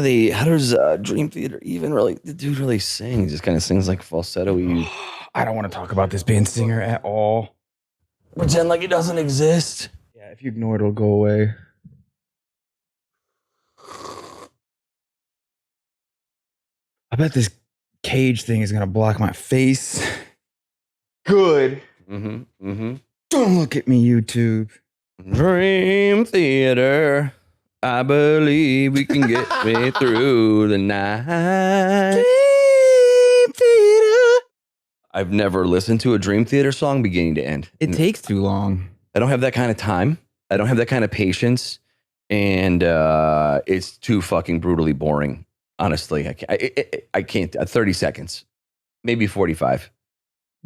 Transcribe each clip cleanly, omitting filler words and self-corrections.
how does Dream Theater even really, the dude really sing? He just kind of sings like falsetto-y. I don't want to talk about this band singer at all. Pretend like it doesn't exist. Yeah, if you ignore it, it'll go away. I bet this cage thing is going to block my face. Good. Don't look at me, YouTube. Dream Theater. I believe we can get way through the night. Dream Theater. I've never listened to a Dream Theater song beginning to end. It takes too long. I don't have that kind of time. I don't have that kind of patience. And it's too fucking brutally boring. Honestly, I can't. 30 seconds, maybe 45.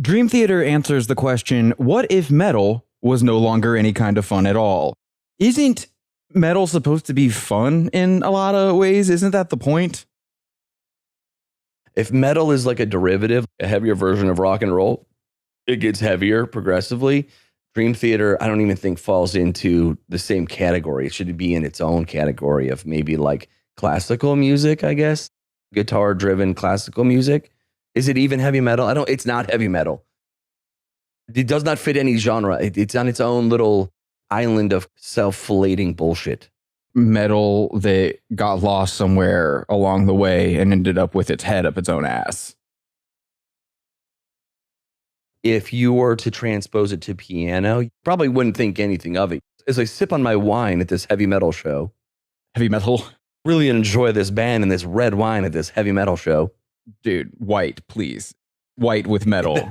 Dream Theater answers the question, what if metal was no longer any kind of fun at all? Isn't metal supposed to be fun in a lot of ways? Isn't that the point? If metal is like a derivative, a heavier version of rock and roll, it gets heavier progressively. Dream Theater, I don't even think falls into the same category. It should be in its own category of maybe like classical music, I guess. Guitar driven classical music. Is it even heavy metal? It's not heavy metal. It does not fit any genre. It's on its own little island of self-flating bullshit. Metal that got lost somewhere along the way and ended up with its head up its own ass. If you were to transpose it to piano, you probably wouldn't think anything of it. As I sip on my wine at this heavy metal show, Heavy metal? really enjoy this band and this red wine at this heavy metal show. Dude, white, please. White with metal.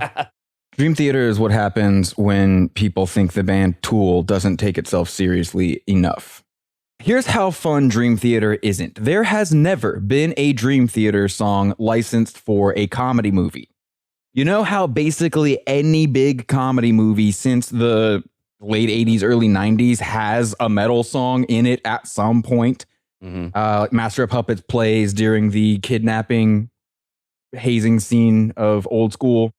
Dream Theater is what happens when people think the band Tool doesn't take itself seriously enough. Here's how fun Dream Theater isn't. There has never been a Dream Theater song licensed for a comedy movie. You know how basically any big comedy movie since the late 80s, early 90s has a metal song in it at some point? Like Master of Puppets plays during the kidnapping, hazing scene of Old School.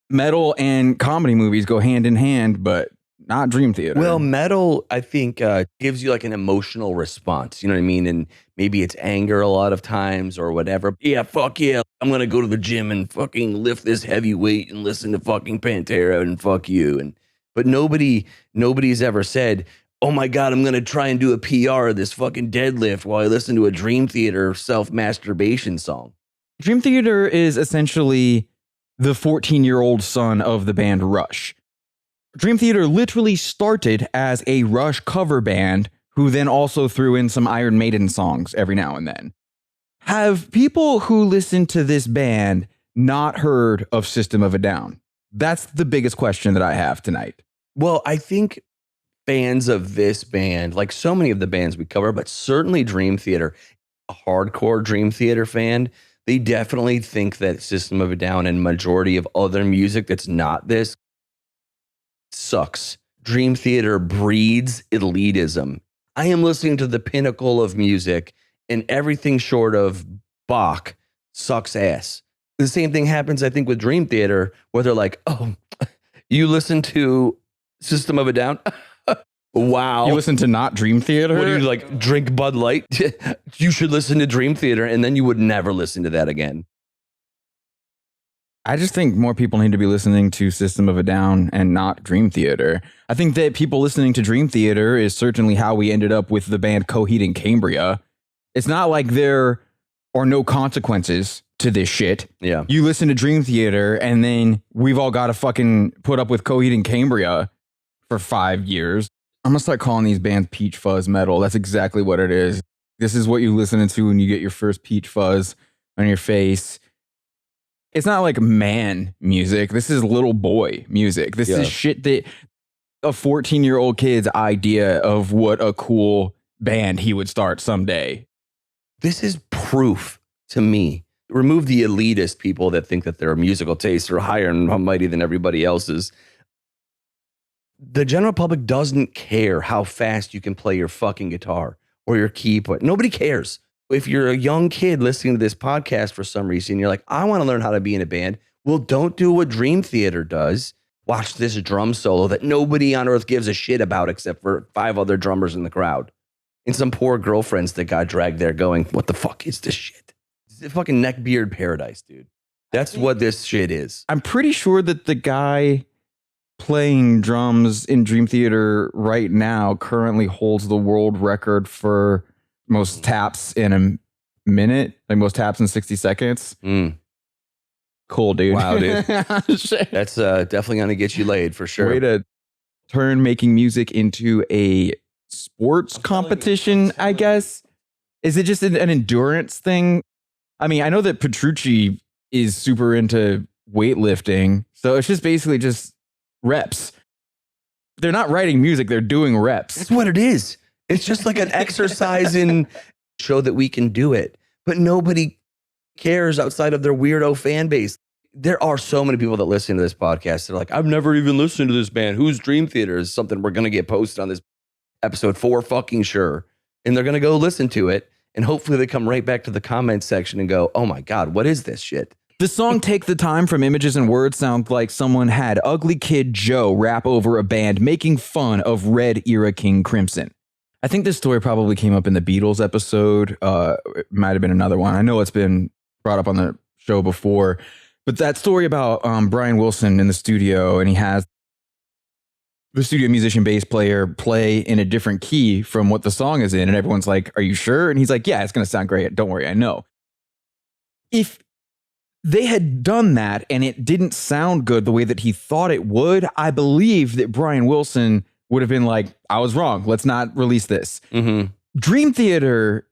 Metal and comedy movies go hand in hand, but not Dream Theater. Well, metal, I think, gives you like an emotional response. You know what I mean? And maybe it's anger a lot of times or whatever. Yeah, fuck yeah. I'm going to go to the gym and fucking lift this heavy weight and listen to fucking Pantera and fuck you. But nobody's ever said, oh my God, I'm going to try and do a PR of this fucking deadlift while I listen to a Dream Theater self-masturbation song. Dream Theater is essentially the 14-year-old son of the band Rush. Dream Theater literally started as a Rush cover band who then also threw in some Iron Maiden songs every now and then. Have people who listen to this band not heard of System of a Down? That's the biggest question that I have tonight. Well, I think fans of this band, like so many of the bands we cover, but certainly Dream Theater, a hardcore Dream Theater fan, they definitely think that System of a Down and majority of other music that's not this sucks. Dream Theater breeds elitism. I am listening to the pinnacle of music, and everything short of Bach sucks ass. The same thing happens, I think, with Dream Theater, where they're like, oh, you listen to System of a Down? Wow. You listen to not Dream Theater? What do you like, drink Bud Light? You should listen to Dream Theater, and then you would never listen to that again. I just think more people need to be listening to System of a Down and not Dream Theater. I think that people listening to Dream Theater is certainly how we ended up with the band Coheed and Cambria. It's not like there are no consequences to this shit. Yeah. You listen to Dream Theater and then we've all got to fucking put up with Coheed and Cambria for 5 years. I'm going to start calling these bands peach fuzz metal. That's exactly what it is. This is what you listen to when you get your first peach fuzz on your face. It's not like man music. This is little boy music. This is shit that a 14-year-old kid's idea of what a cool band he would start someday. This is proof to me. Remove the elitist people that think that their musical tastes are higher and mighty than everybody else's. The general public doesn't care how fast you can play your fucking guitar or your keyboard. Nobody cares. If you're a young kid listening to this podcast for some reason, you're like, I want to learn how to be in a band. Well, don't do what Dream Theater does. Watch this drum solo that nobody on earth gives a shit about except for 5 other drummers in the crowd. and some poor girlfriends that got dragged there going, what the fuck is this shit? It's a fucking neckbeard paradise, dude. That's what this shit is. I'm pretty sure that the guy playing drums in Dream Theater right now currently holds the world record for most taps in a minute, like most taps in 60 seconds. Cool, dude. Wow, dude. That's definitely going to get you laid for sure. Way to turn making music into a sports competition, I guess. Is it just an endurance thing? I mean, I know that Petrucci is super into weightlifting, so it's just basically just reps. They're not writing music, they're doing reps. That's what it is. It's just like an exercise in show that we can do it. But nobody cares outside of their weirdo fan base. There are so many people that listen to this podcast that are like, I've never even listened to this band. Who's Dream Theater is something we're going to get posted on this episode for fucking sure. And they're going to go listen to it. And hopefully they come right back to the comments section and go, oh my God, what is this shit? The song Take the Time from Images and Words sounds like someone had Ugly Kid Joe rap over a band making fun of Red era King Crimson. I think this story probably came up in the Beatles episode. It might have been another one. I know it's been brought up on the show before. But that story about Brian Wilson in the studio, and he has the studio musician bass player play in a different key from what the song is in. And everyone's like, are you sure? And he's like, yeah, it's going to sound great. Don't worry, I know. If they had done that and it didn't sound good the way that he thought it would, I believe that Brian Wilson would have been like, I was wrong. Let's not release this. Dream Theater,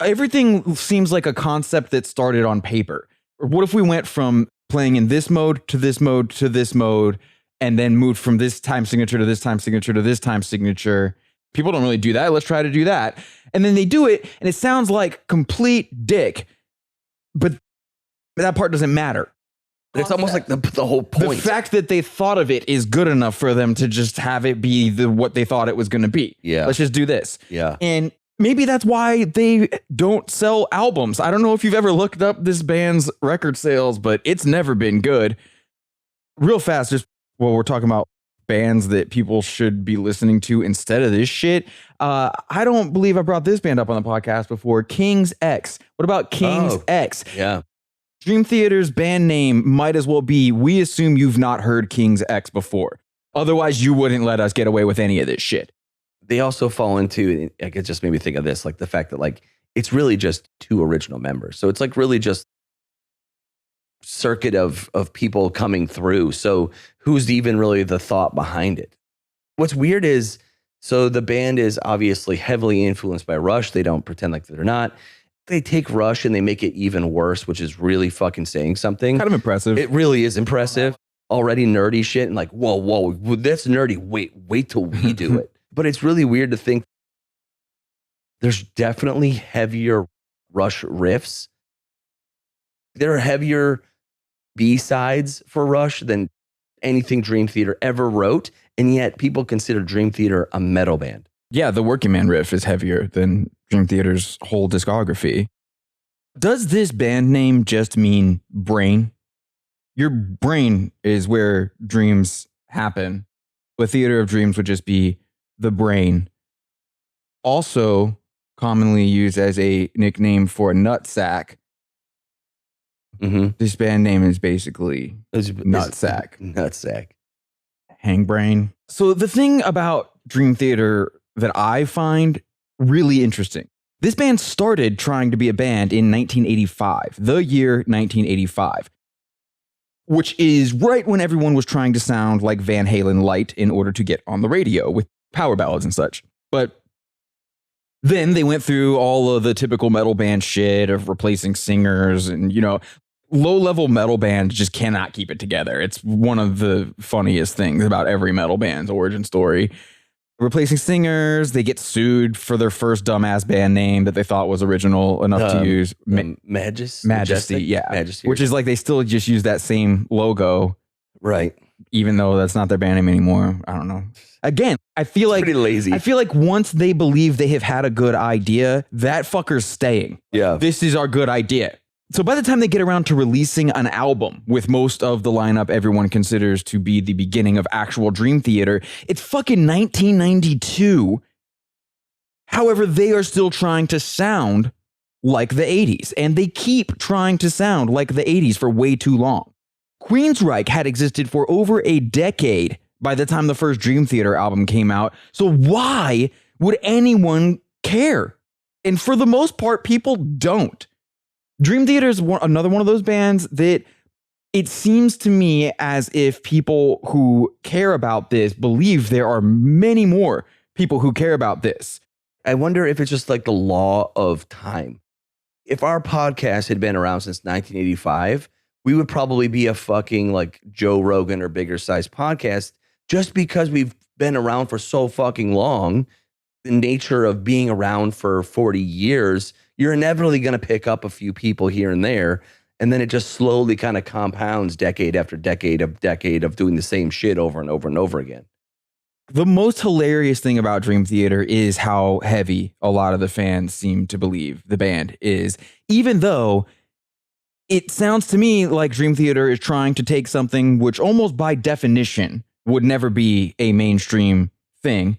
everything seems like a concept that started on paper. What if we went from playing in this mode to this mode to this mode, and then moved from this time signature to this time signature to this time signature? People don't really do that. Let's try to do that. And then they do it, and it sounds like complete dick. But that part doesn't matter. It's almost like the whole point. The fact that they thought of it is good enough for them to just have it be what they thought it was going to be. Yeah. Let's just do this. Yeah. And maybe that's why they don't sell albums. I don't know if you've ever looked up this band's record sales, but it's never been good. Real fast, just while we're talking about bands that people should be listening to instead of this shit. I don't believe I brought this band up on the podcast before. King's X. What about King's X? Yeah. Dream Theater's band name might as well be, we assume you've not heard King's X before. Otherwise, you wouldn't let us get away with any of this shit. They also fall into, like, it just made me think of this, like the fact that like it's really just two original members. So it's like really just circuit of people coming through. So who's even really the thought behind it? What's weird is, so the band is obviously heavily influenced by Rush. They don't pretend like they're not. They take Rush and they make it even worse, which is really fucking saying something. Kind of impressive. It really is impressive. Already nerdy shit and like, whoa, that's nerdy. Wait till we do it. But it's really weird to think there's definitely heavier Rush riffs. There are heavier B-sides for Rush than anything Dream Theater ever wrote. And yet people consider Dream Theater a metal band. Yeah, the Working Man riff is heavier than Dream Theater's whole discography. Does this band name just mean brain? Your brain is where dreams happen. A theater of dreams would just be the brain. Also commonly used as a nickname for a nutsack. This band name is basically Nutsack. Nutsack. Hangbrain. So the thing about Dream Theater that I find really interesting, this band started trying to be a band in 1985, the year 1985, which is right when everyone was trying to sound like Van Halen light in order to get on the radio with power ballads and such. But then they went through all of the typical metal band shit of replacing singers and, you know, low-level metal bands just cannot keep it together. It's one of the funniest things about every metal band's origin story. Replacing singers, they get sued for their first dumbass band name that they thought was original enough to use. Majesty, yeah. Majesty. Which is like they still just use that same logo. Right. Even though that's not their band name anymore. I don't know. Again, I feel like pretty lazy. I feel like once they believe they have had a good idea, that fucker's staying. Yeah. This is our good idea. So by the time they get around to releasing an album with most of the lineup everyone considers to be the beginning of actual Dream Theater, it's fucking 1992. However, they are still trying to sound like the 80s, and they keep trying to sound like the 80s for way too long. Queensryche had existed for over a decade by the time the first Dream Theater album came out, so why would anyone care? And for the most part, people don't. Dream Theater is another one of those bands that it seems to me as if people who care about this believe there are many more people who care about this. I wonder if it's just like the law of time. If our podcast had been around since 1985, we would probably be a fucking like Joe Rogan or bigger size podcast just because we've been around for so fucking long. The nature of being around for 40 years, you're inevitably going to pick up a few people here and there. And then it just slowly kind of compounds decade after decade of doing the same shit over and over and over again. The most hilarious thing about Dream Theater is how heavy a lot of the fans seem to believe the band is, even though it sounds to me like Dream Theater is trying to take something which almost by definition would never be a mainstream thing,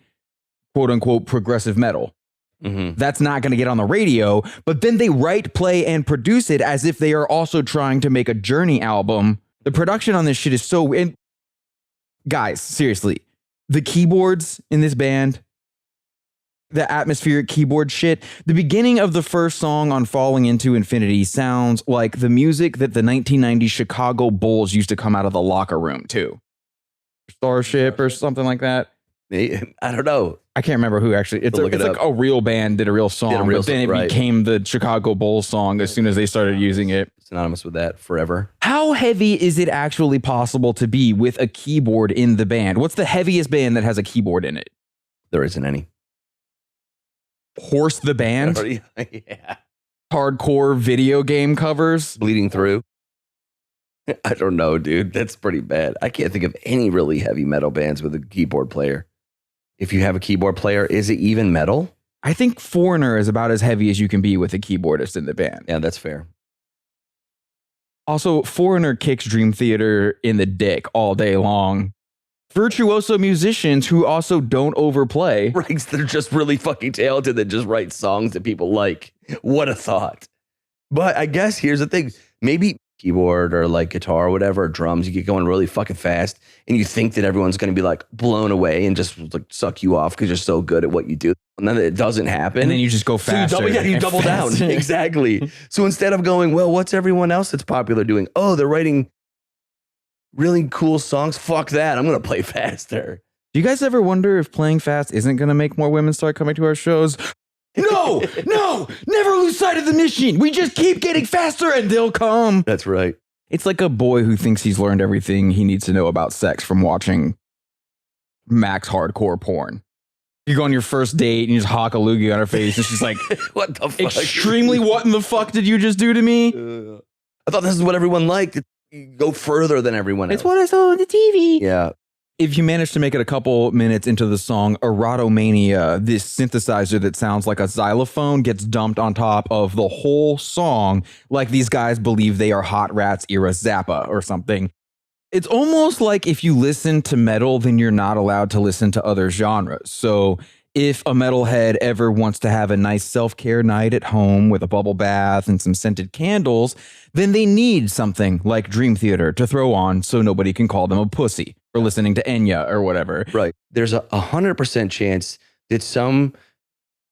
quote unquote, progressive metal. Mm-hmm. That's not going to get on the radio, but then they write, play, and produce it as if they are also trying to make a Journey album. The production on this shit is so... And guys, seriously, the keyboards in this band, the atmospheric keyboard shit, the beginning of the first song on Falling Into Infinity sounds like the music that the 1990s Chicago Bulls used to come out of the locker room to. Starship or something like that. I don't know. I can't remember who actually. It's like a real band did a real song, but then it became the Chicago Bulls song as soon as they started using it. Synonymous with that forever. How heavy is it actually possible to be with a keyboard in the band? What's the heaviest band that has a keyboard in it? There isn't any. Horse the Band? Yeah. Hardcore video game covers? Bleeding Through? I don't know, dude. That's pretty bad. I can't think of any really heavy metal bands with a keyboard player. If you have a keyboard player, is it even metal? I think Foreigner is about as heavy as you can be with a keyboardist in the band. Yeah, that's fair. Also, Foreigner kicks Dream Theater in the dick all day long. Virtuoso musicians who also don't overplay. Right, they're just really fucking talented that just write songs that people like. What a thought. But I guess here's the thing. Maybe keyboard or like guitar or whatever, or drums, you get going really fucking fast and you think that everyone's going to be like blown away and just like suck you off because you're so good at what you do. And then it doesn't happen. And then you just go faster. So you double down. Exactly. So instead of going, well, what's everyone else that's popular doing? Oh, they're writing really cool songs. Fuck that. I'm going to play faster. Do you guys ever wonder if playing fast isn't going to make more women start coming to our shows? No, never lose sight of the mission. We just keep getting faster and they'll come. That's right. It's like a boy who thinks he's learned everything he needs to know about sex from watching max hardcore porn. You go on your first date and you just hawk a loogie on her face and she's like, what the fuck? Extremely, what in the fuck did you just do to me? I thought this is what everyone liked. You go further than everyone else. It's what I saw on the TV. Yeah. If you manage to make it a couple minutes into the song, Erotomania, this synthesizer that sounds like a xylophone gets dumped on top of the whole song like these guys believe they are Hot Rats era Zappa or something. It's almost like if you listen to metal, then you're not allowed to listen to other genres. So if a metalhead ever wants to have a nice self-care night at home with a bubble bath and some scented candles, then they need something like Dream Theater to throw on so nobody can call them a pussy for listening to Enya or whatever. Right. There's a 100% chance that some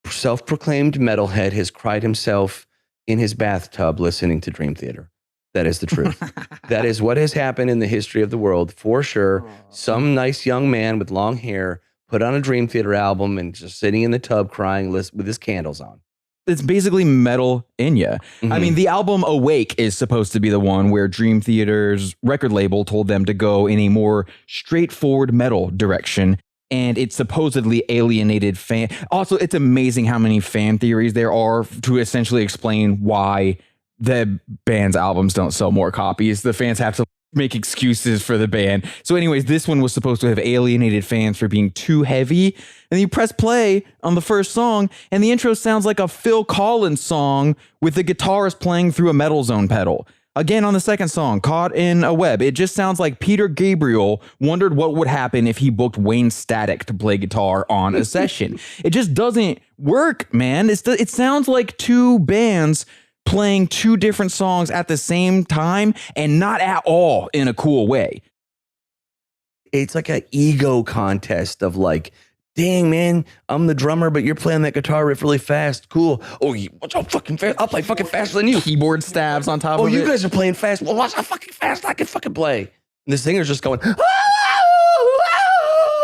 self-proclaimed metalhead has cried himself in his bathtub listening to Dream Theater. That is the truth. That is what has happened in the history of the world, for sure. Some nice young man with long hair put on a Dream Theater album and just sitting in the tub crying with his candles on. It's basically metal Enya. Mm-hmm. I mean, the album Awake is supposed to be the one where Dream Theater's record label told them to go in a more straightforward metal direction. And it supposedly alienated fan. Also, it's amazing how many fan theories there are to essentially explain why the band's albums don't sell more copies. The fans have to make excuses for the band. So anyways, this one was supposed to have alienated fans for being too heavy. And you press play on the first song and the intro sounds like a Phil Collins song with the guitarist playing through a Metal Zone pedal. Again, on the second song, Caught in a Web, it just sounds like Peter Gabriel wondered what would happen if he booked Wayne Static to play guitar on a session. It just doesn't work, man. It sounds like two bands playing two different songs at the same time and not at all in a cool way. It's like an ego contest of like, dang, man, I'm the drummer, but you're playing that guitar riff really fast. Cool. Oh, what's so fucking fast? I'll play fucking faster than you. Keyboard stabs on top of it. Oh, you guys are playing fast. Well, watch how fucking fast I can fucking play. And the singer's just going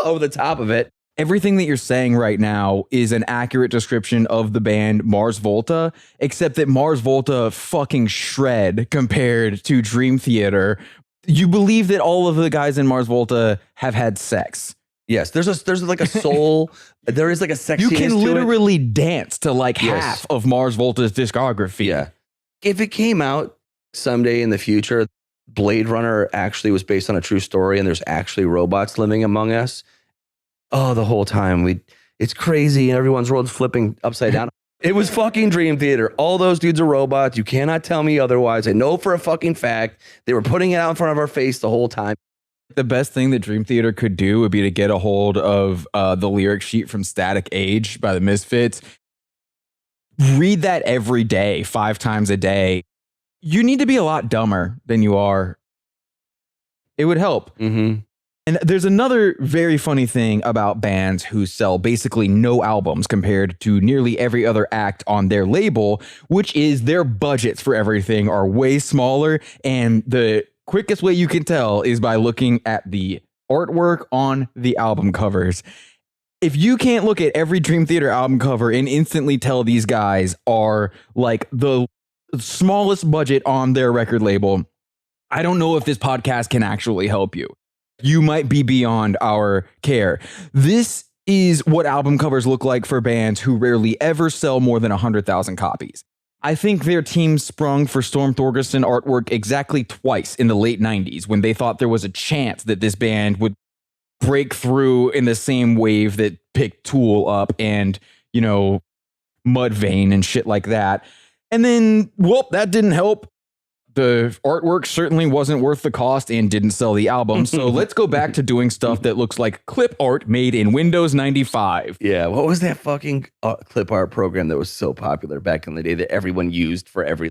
over the top of it. Everything that you're saying right now is an accurate description of the band Mars Volta, except that Mars Volta fucking shred compared to Dream Theater. You believe that all of the guys in Mars Volta have had sex. Yes, there's like a soul. There is like a sexiness. You can to literally dance to like Yes. half of Mars Volta's discography. Yeah. If it came out someday in the future, Blade Runner actually was based on a true story and there's actually robots living among us. Oh, the whole time it's crazy. Everyone's world's flipping upside down. It was fucking Dream Theater. All those dudes are robots. You cannot tell me otherwise. I know for a fucking fact they were putting it out in front of our face the whole time. The best thing that Dream Theater could do would be to get a hold of the lyric sheet from Static Age by the Misfits. Read that every day, 5 times a day. You need to be a lot dumber than you are. It would help. Mm-hmm. And there's another very funny thing about bands who sell basically no albums compared to nearly every other act on their label, which is their budgets for everything are way smaller. And the quickest way you can tell is by looking at the artwork on the album covers. If you can't look at every Dream Theater album cover and instantly tell these guys are like the smallest budget on their record label, I don't know if this podcast can actually help you. You might be beyond our care. This is what album covers look like for bands who rarely ever sell more than 100,000 copies. I think their team sprung for Storm Thorgerson artwork exactly twice in the late 90s when they thought there was a chance that this band would break through in the same wave that picked Tool up and, you know, Mudvayne and shit like that. And then, whoop, that didn't help. The artwork certainly wasn't worth the cost and didn't sell the album. So let's go back to doing stuff that looks like clip art made in Windows 95. Yeah, what was that fucking clip art program that was so popular back in the day that everyone used for every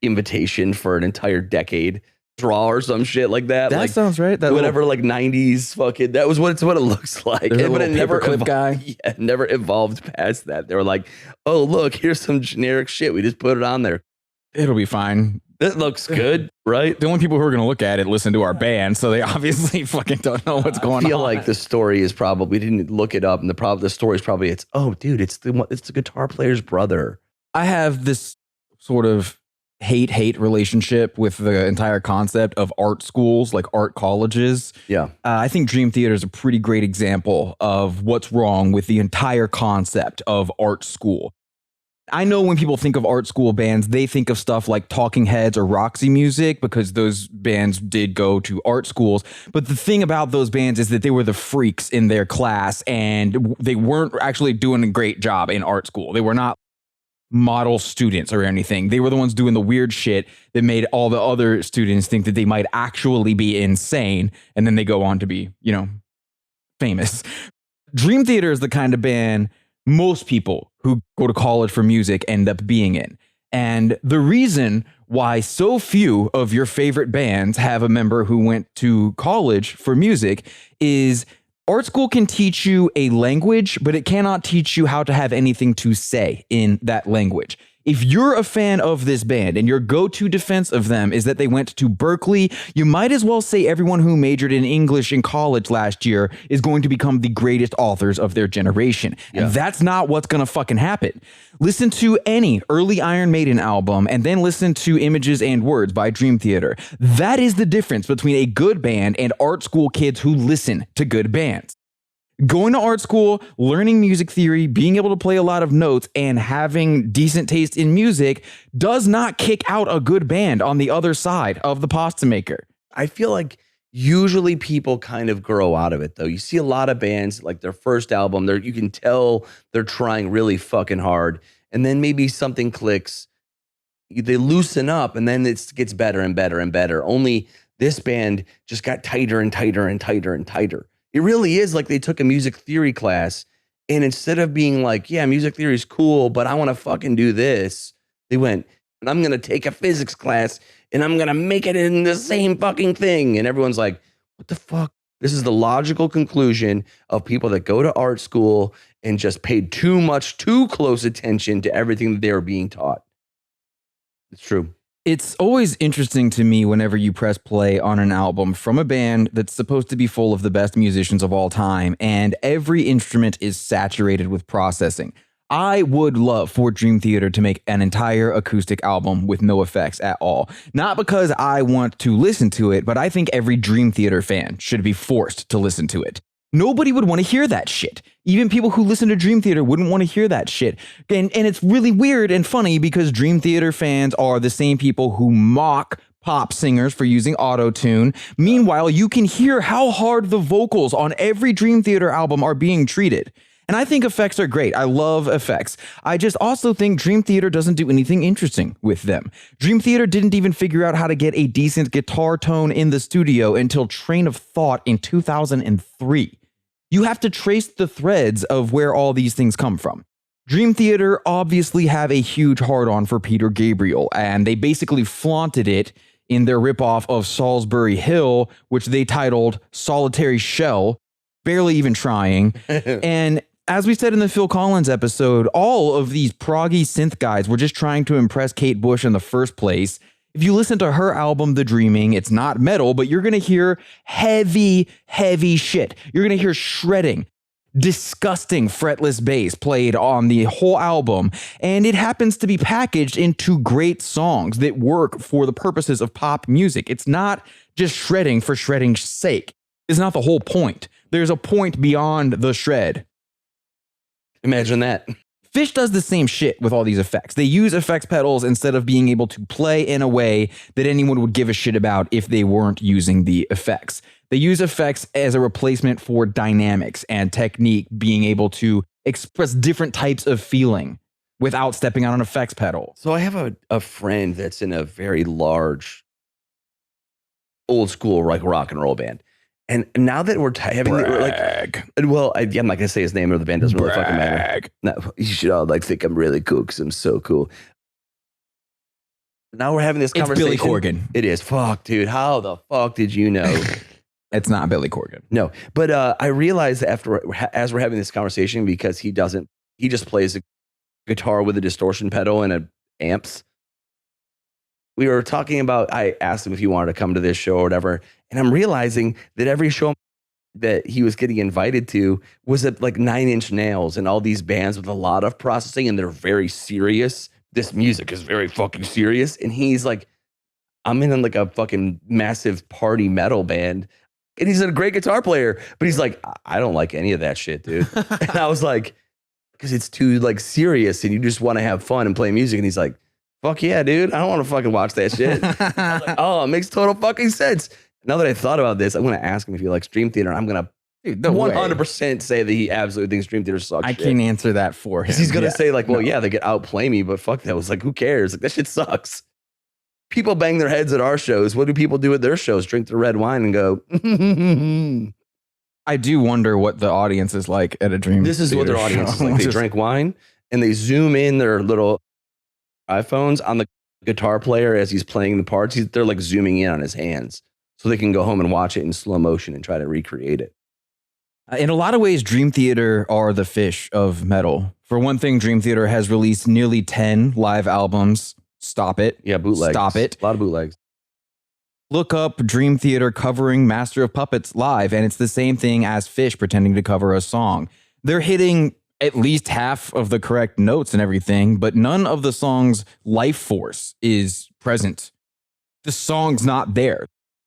invitation for an entire decade? Draw or some shit like that. That like, sounds right. That whatever, like 90s fucking, that was what it looks like. There's a But it never clip guy. Yeah, never evolved past that. They were like, oh, look, here's some generic shit. We just put it on there. It'll be fine. That looks good, right? The only people who are going to look at it listen to our band, so they obviously fucking don't know what's going on. I feel like the story is probably, we didn't look it up, and the story is probably, it's, oh, dude, it's the guitar player's brother. I have this sort of hate relationship with the entire concept of art schools, like art colleges. Yeah. I think Dream Theater is a pretty great example of what's wrong with the entire concept of art school. I know when people think of art school bands, they think of stuff like Talking Heads or Roxy Music because those bands did go to art schools. But the thing about those bands is that they were the freaks in their class and they weren't actually doing a great job in art school. They were not model students or anything. They were the ones doing the weird shit that made all the other students think that they might actually be insane. And then they go on to be, you know, famous. Dream Theater is the kind of band most people who go to college for music end up being in. And the reason why so few of your favorite bands have a member who went to college for music is art school can teach you a language, but it cannot teach you how to have anything to say in that language. If you're a fan of this band and your go-to defense of them is that they went to Berkeley, you might as well say everyone who majored in English in college last year is going to become the greatest authors of their generation. Yeah. And that's not what's going to fucking happen. Listen to any early Iron Maiden album and then listen to Images and Words by Dream Theater. That is the difference between a good band and art school kids who listen to good bands. Going to art school, learning music theory, being able to play a lot of notes, and having decent taste in music does not kick out a good band on the other side of the pasta maker. I feel like usually people kind of grow out of it, though. You see a lot of bands, like their first album, you can tell they're trying really fucking hard, and then maybe something clicks, they loosen up, and then it gets better and better and better. Only this band just got tighter and tighter and tighter and tighter. It really is like they took a music theory class, and instead of being like, yeah, music theory is cool, but I want to fucking do this, they went, and I'm going to take a physics class and I'm going to make it in the same fucking thing. And everyone's like, what the fuck? This is the logical conclusion of people that go to art school and just paid too close attention to everything that they were being taught. It's true. It's always interesting to me whenever you press play on an album from a band that's supposed to be full of the best musicians of all time, and every instrument is saturated with processing. I would love for Dream Theater to make an entire acoustic album with no effects at all. Not because I want to listen to it, but I think every Dream Theater fan should be forced to listen to it. Nobody would want to hear that shit. Even people who listen to Dream Theater wouldn't want to hear that shit. And it's really weird and funny because Dream Theater fans are the same people who mock pop singers for using auto-tune. Meanwhile, you can hear how hard the vocals on every Dream Theater album are being treated. And I think effects are great. I love effects. I just also think Dream Theater doesn't do anything interesting with them. Dream Theater didn't even figure out how to get a decent guitar tone in the studio until Train of Thought in 2003. You have to trace the threads of where all these things come from. Dream Theater obviously have a huge hard-on for Peter Gabriel, and they basically flaunted it in their ripoff of Salisbury Hill, which they titled Solitary Shell, barely even trying. And as we said in the Phil Collins episode, all of these proggy synth guys were just trying to impress Kate Bush in the first place. If you listen to her album, The Dreaming, it's not metal, but you're going to hear heavy, heavy shit. You're going to hear shredding, disgusting fretless bass played on the whole album, and it happens to be packaged into great songs that work for the purposes of pop music. It's not just shredding for shredding's sake. It's not the whole point. There's a point beyond the shred. Imagine that. Phish does the same shit with all these effects. They use effects pedals instead of being able to play in a way that anyone would give a shit about if they weren't using the effects. They use effects as a replacement for dynamics and technique, being able to express different types of feeling without stepping on an effects pedal. So I have a friend that's in a very large, old school like rock and roll band. And now that we're having well, I'm not gonna say his name or the band doesn't really fucking matter. No, you should all like think I'm really cool because I'm so cool. Now we're having this conversation. It's Billy Corgan. It is. Fuck, dude. How the fuck did you know? It's not Billy Corgan. No, but I realized as we're having this conversation, because he just plays a guitar with a distortion pedal and amps. We were talking about, I asked him if he wanted to come to this show or whatever. And I'm realizing that every show that he was getting invited to was at like 9 Inch Nails and all these bands with a lot of processing, and they're very serious. This music is very fucking serious. And he's like, I'm in like a fucking massive party metal band. And he's a great guitar player, but he's like, I don't like any of that shit, dude. And I was like, because it's too like serious and you just want to have fun and play music. And he's like, fuck yeah, dude. I don't want to fucking watch that shit. I was like, oh, it makes total fucking sense. Now that I thought about this, I'm going to ask him if he likes Dream Theater. I'm going to 100% say that he absolutely thinks Dream Theater sucks. I can answer that for him. He's going to say like, well, yeah, they could outplay me, but fuck that. I was like, who cares? Like, that shit sucks. People bang their heads at our shows. What do people do at their shows? Drink the red wine and go, I do wonder what the audience is like at a Dream This is what their audience is like. They drink wine and they zoom in their little iPhones on the guitar player as he's playing the parts. They're like zooming in on his hands so they can go home and watch it in slow motion and try to recreate it. In a lot of ways, Dream Theater are the Phish of metal. For one thing, Dream Theater has released nearly 10 live albums. Stop it. Yeah, bootlegs. Stop it. A lot of bootlegs. Look up Dream Theater covering Master of Puppets live, and it's the same thing as Phish pretending to cover a song. They're hitting at least half of the correct notes and everything, but none of the song's life force is present. The song's not there.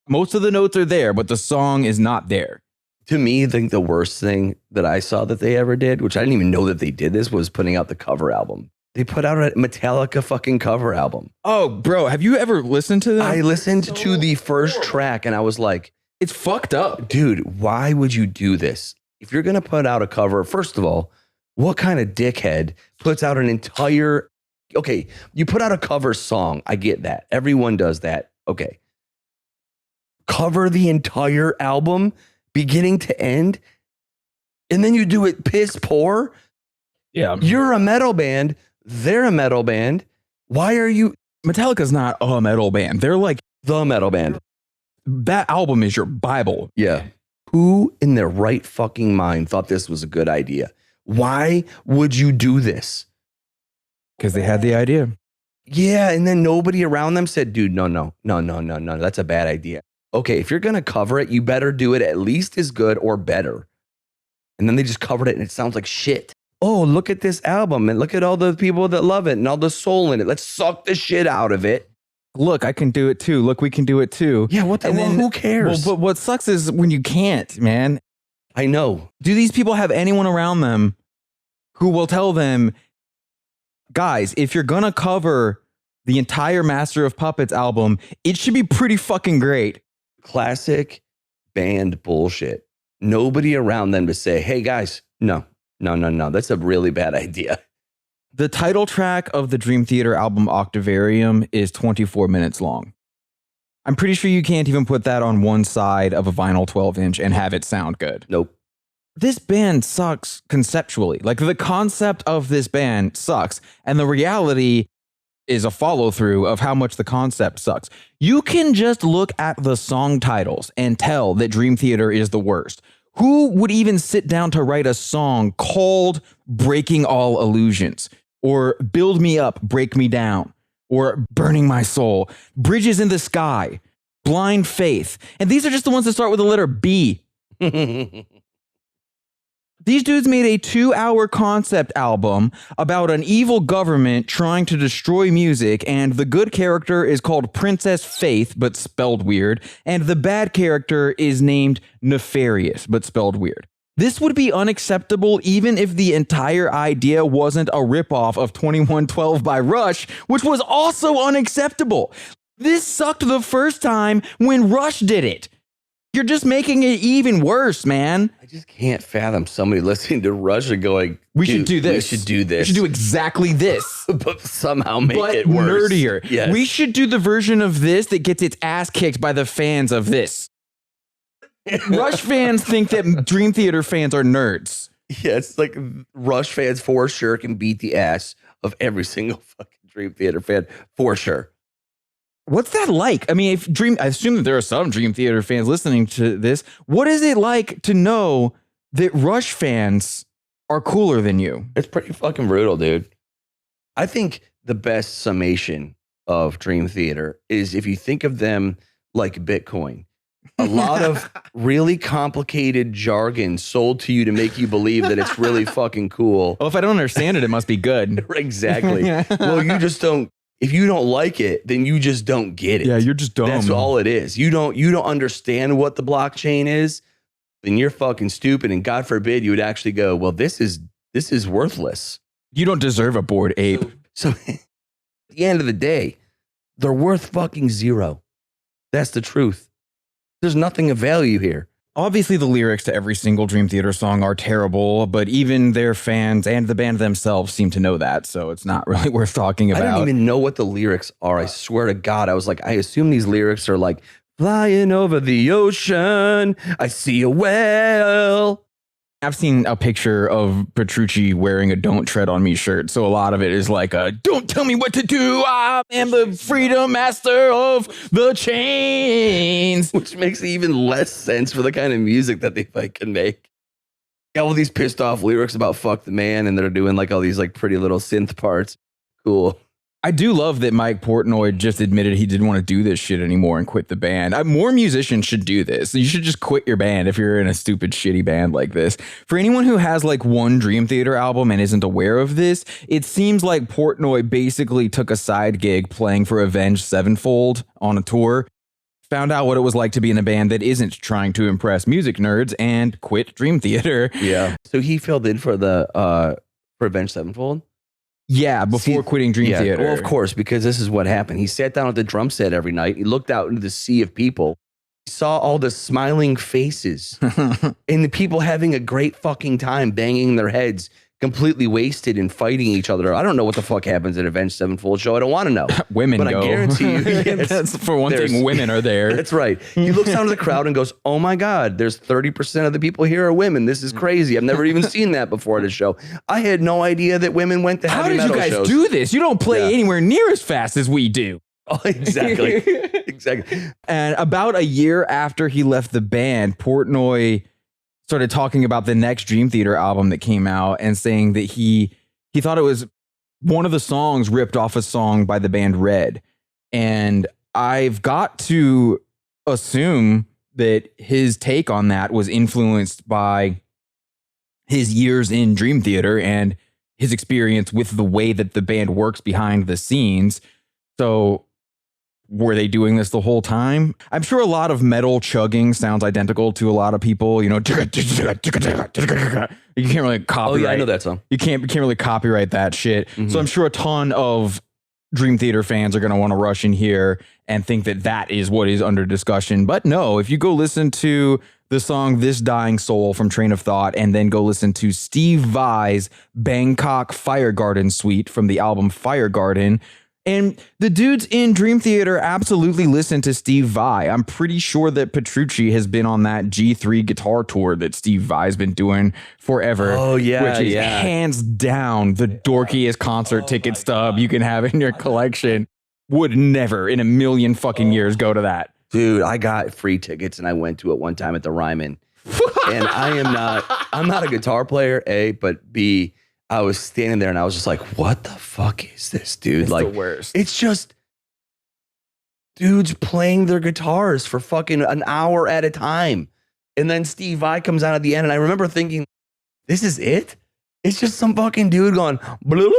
Most of the notes are there, but the song is not there. To me, I think the worst thing that I saw that they ever did, which I didn't even know that they did this, was putting out the cover album. They put out a Metallica fucking cover album. Oh, bro, have you ever listened to that? I listened to the first track and I was like, it's fucked up. Dude, why would you do this? If you're going to put out a cover, first of all, what kind of dickhead puts out an entire Okay, you put out a cover song. I get that. Everyone does that. Okay. Cover the entire album, beginning to end, and then you do it piss poor. Yeah. You're a metal band. They're a metal band. Why are you? Metallica's not a metal band. They're like, The metal band. that album is your Bible. Yeah. Who in their right fucking mind thought this was a good idea? Why would you do this? Because they had the idea. Yeah. And then nobody around them said, dude, no. That's a bad idea. Okay. If you're going to cover it, you better do it at least as good or better. And then they just covered it and it sounds like shit. Oh, look at this album and look at all the people that love it and all the soul in it. Let's suck the shit out of it. Look, I can do it too. Look, we can do it too. Yeah, what the hell? Who cares? Well, but what sucks is when you can't, man. I know. Do these people have anyone around them who will tell them, guys, if you're going to cover the entire Master of Puppets album, it should be pretty fucking great. Classic band bullshit. Nobody around them to say, hey, guys, no. That's a really bad idea. The title track of the Dream Theater album Octavarium is 24 minutes long. I'm pretty sure you can't even put that on one side of a vinyl 12-inch and have it sound good. Nope. This band sucks conceptually. Like, the concept of this band sucks, and the reality is a follow-through of how much the concept sucks. You can just look at the song titles and tell that Dream Theater is the worst. Who would even sit down to write a song called Breaking All Illusions, or Build Me Up, Break Me Down, or Burning My Soul, Bridges in the Sky, Blind Faith? And these are just the ones that start with the letter B. These dudes made a 2-hour concept album about an evil government trying to destroy music, and the good character is called Princess Faith, but spelled weird, and the bad character is named Nefarious, but spelled weird. This would be unacceptable even if the entire idea wasn't a ripoff of 2112 by Rush, which was also unacceptable. This sucked the first time when Rush did it. You're just making it even worse, man. I just can't fathom somebody listening to Rush and going, we should do this. We should do this. We should do exactly this. But somehow make it worse. Nerdier. Yes. We should do the version of this that gets its ass kicked by the fans of this. Rush fans think that Dream Theater fans are nerds. Yeah, it's like Rush fans for sure can beat the ass of every single fucking Dream Theater fan for sure. What's that like? I mean, I assume that there are some Dream Theater fans listening to this. What is it like to know that Rush fans are cooler than you? It's pretty fucking brutal, dude. I think the best summation of Dream Theater is if you think of them like Bitcoin. A lot of really complicated jargon sold to you to make you believe that it's really fucking cool. Well, if I don't understand it, it must be good. Exactly. Well, you just don't. If you don't like it, then you just don't get it. Yeah, you're just dumb. That's all it is. You don't understand what the blockchain is, then you're fucking stupid. And God forbid you would actually go, well, this is worthless. You don't deserve a Bored Ape. So at the end of the day, they're worth fucking zero. That's the truth. There's nothing of value here. Obviously, the lyrics to every single Dream Theater song are terrible, but even their fans and the band themselves seem to know that, so it's not really worth talking about. I don't even know what the lyrics are. I swear to God, I was like, I assume these lyrics are like, flying over the ocean, I see a whale. I've seen a picture of Petrucci wearing a Don't Tread on Me shirt, so a lot of it is like a, don't tell me what to do, I am the freedom master of the chains. Which makes even less sense for the kind of music that they can make. Got all these pissed off lyrics about fuck the man, and they're doing like all these like pretty little synth parts. Cool. I do love that Mike Portnoy just admitted he didn't want to do this shit anymore and quit the band. More musicians should do this. You should just quit your band if you're in a stupid, shitty band like this. For anyone who has like one Dream Theater album and isn't aware of this, it seems like Portnoy basically took a side gig playing for Avenged Sevenfold on a tour, found out what it was like to be in a band that isn't trying to impress music nerds, and quit Dream Theater. Yeah. So he filled in for for Avenged Sevenfold? Yeah, before quitting Dream Theater. Well, of course, because this is what happened. He sat down at the drum set every night. He looked out into the sea of people. He saw all the smiling faces and the people having a great fucking time banging their heads completely wasted and fighting each other. I don't know what the fuck happens at Avenged Sevenfold show. I don't want to know. Women but go. I guarantee you, yes, that's for one thing. Women are there. That's right. He looks down to the crowd and goes, "Oh my God, there's 30% of the people here are women. This is crazy. I've never even seen that before at a show. I had no idea that women went to heavy metal shows. How did you guys do this? You don't play anywhere near as fast as we do." Oh, exactly. Exactly. And about a year after he left the band, Portnoy started talking about the next Dream Theater album that came out and saying that he thought it was one of the songs ripped off a song by the band Red. And I've got to assume that his take on that was influenced by his years in Dream Theater and his experience with the way that the band works behind the scenes. So were they doing this the whole time? I'm sure a lot of metal chugging sounds identical to a lot of people. You know, you can't really copyright. Oh yeah, I know that song. You can't really copyright that shit. So I'm sure a ton of Dream Theater fans are going to want to rush in here and think that that is what is under discussion. But no, if you go listen to the song "This Dying Soul" from Train of Thought, and then go listen to Steve Vai's Bangkok Fire Garden Suite from the album Fire Garden. And the dudes in Dream Theater absolutely listen to Steve Vai. I'm pretty sure that Petrucci has been on that G3 guitar tour that Steve Vai's been doing forever. Oh, yeah. Which is hands down the dorkiest concert ticket stub you can have in your collection. Would never in a million fucking years go to that. Dude, I got free tickets and I went to it one time at the Ryman. And I'm not a guitar player, A, but B, I was standing there and I was just like, what the fuck is this, dude? It's like, the worst. It's just dudes playing their guitars for fucking an hour at a time. And then Steve Vai comes out at the end. And I remember thinking, this is it? It's just some fucking dude going, you know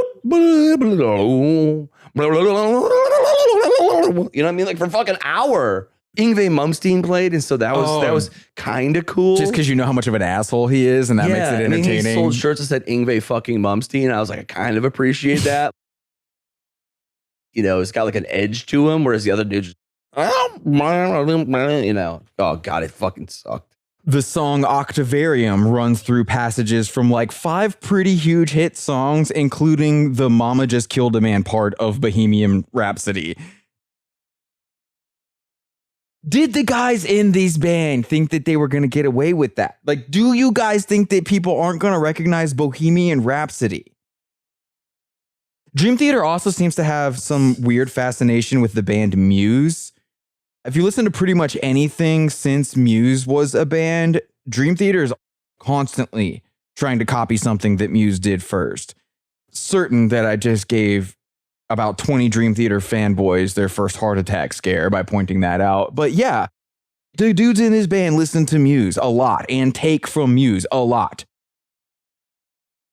what I mean? Like for fucking hour. Yngwie Malmsteen played, and so that was kind of cool. Just because you know how much of an asshole he is, and that makes it entertaining. He sold shirts that said Yngwie fucking Malmsteen, and I was like, I kind of appreciate that. You know, it's got like an edge to him, whereas the other dude just, you know, oh God, it fucking sucked. The song Octavarium runs through passages from like 5 pretty huge hit songs, including the Mama Just Killed a Man part of Bohemian Rhapsody. Did the guys in this band think that they were going to get away with that? Like, do you guys think that people aren't going to recognize Bohemian Rhapsody? Dream Theater also seems to have some weird fascination with the band Muse. If you listen to pretty much anything since Muse was a band, Dream Theater is constantly trying to copy something that Muse did first. Certain that I just gave about 20 Dream Theater fanboys their first heart attack scare by pointing that out. But yeah, the dudes in this band listen to Muse a lot and take from Muse a lot.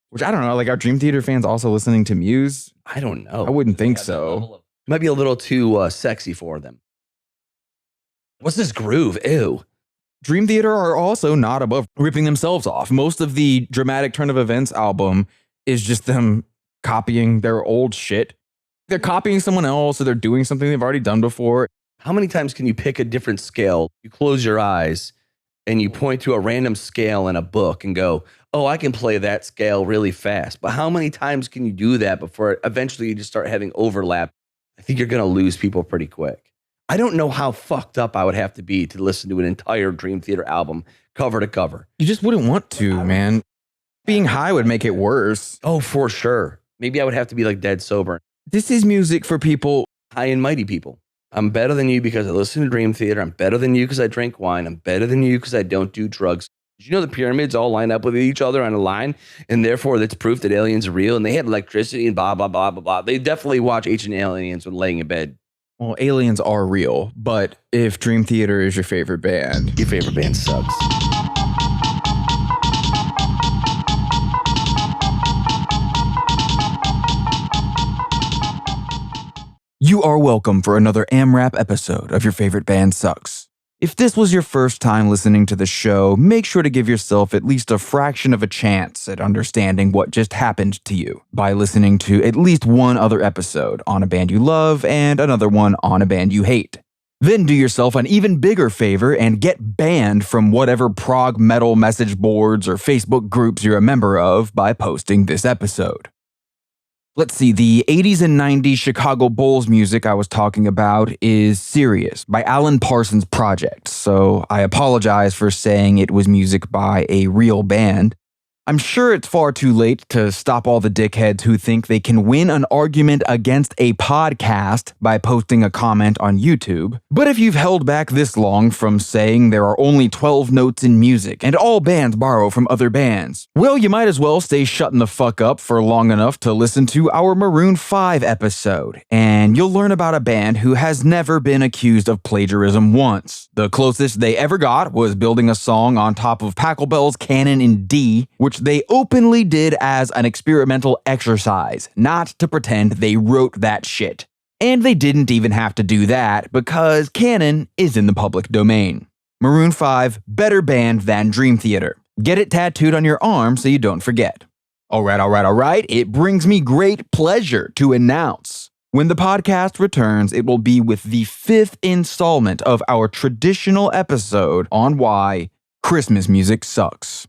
Which I don't know, like, are Dream Theater fans also listening to Muse? I don't know. I wouldn't think so. Might be a little too sexy for them. What's this groove? Ew. Dream Theater are also not above ripping themselves off. Most of the Dramatic Turn of Events album is just them copying their old shit. They're copying someone else, or they're doing something they've already done before. How many times can you pick a different scale? You close your eyes and you point to a random scale in a book and go, oh, I can play that scale really fast. But how many times can you do that before eventually you just start having overlap? I think you're going to lose people pretty quick. I don't know how fucked up I would have to be to listen to an entire Dream Theater album cover to cover. You just wouldn't want to, man. Being high would make it worse. Oh, for sure. Maybe I would have to be like dead sober. This is music for people. High and mighty people. I'm better than you because I listen to Dream Theater. I'm better than you because I drink wine. I'm better than you because I don't do drugs. Did you know the pyramids all line up with each other on a line? And therefore, that's proof that aliens are real. And they had electricity and blah, blah, blah, blah, blah. They definitely watch Ancient Aliens when laying in bed. Well, aliens are real. But if Dream Theater is your favorite band, your favorite band sucks. You are welcome for another AMRAP episode of Your Favorite Band Sucks. If this was your first time listening to the show, make sure to give yourself at least a fraction of a chance at understanding what just happened to you by listening to at least one other episode on a band you love and another one on a band you hate. Then do yourself an even bigger favor and get banned from whatever prog metal message boards or Facebook groups you're a member of by posting this episode. Let's see, the 80s and 90s Chicago Bulls music I was talking about is Sirius by Alan Parsons Project, so I apologize for saying it was music by a real band. I'm sure it's far too late to stop all the dickheads who think they can win an argument against a podcast by posting a comment on YouTube. But if you've held back this long from saying there are only 12 notes in music and all bands borrow from other bands, well, you might as well stay shutting the fuck up for long enough to listen to our Maroon 5 episode, and you'll learn about a band who has never been accused of plagiarism once. The closest they ever got was building a song on top of Pachelbel's Canon in D, which they openly did as an experimental exercise, not to pretend they wrote that shit. And they didn't even have to do that because Canon is in the public domain. Maroon 5, better band than Dream Theater. Get it tattooed on your arm so you don't forget. Alright, it brings me great pleasure to announce when the podcast returns, it will be with the 5th installment of our traditional episode on why Christmas music sucks.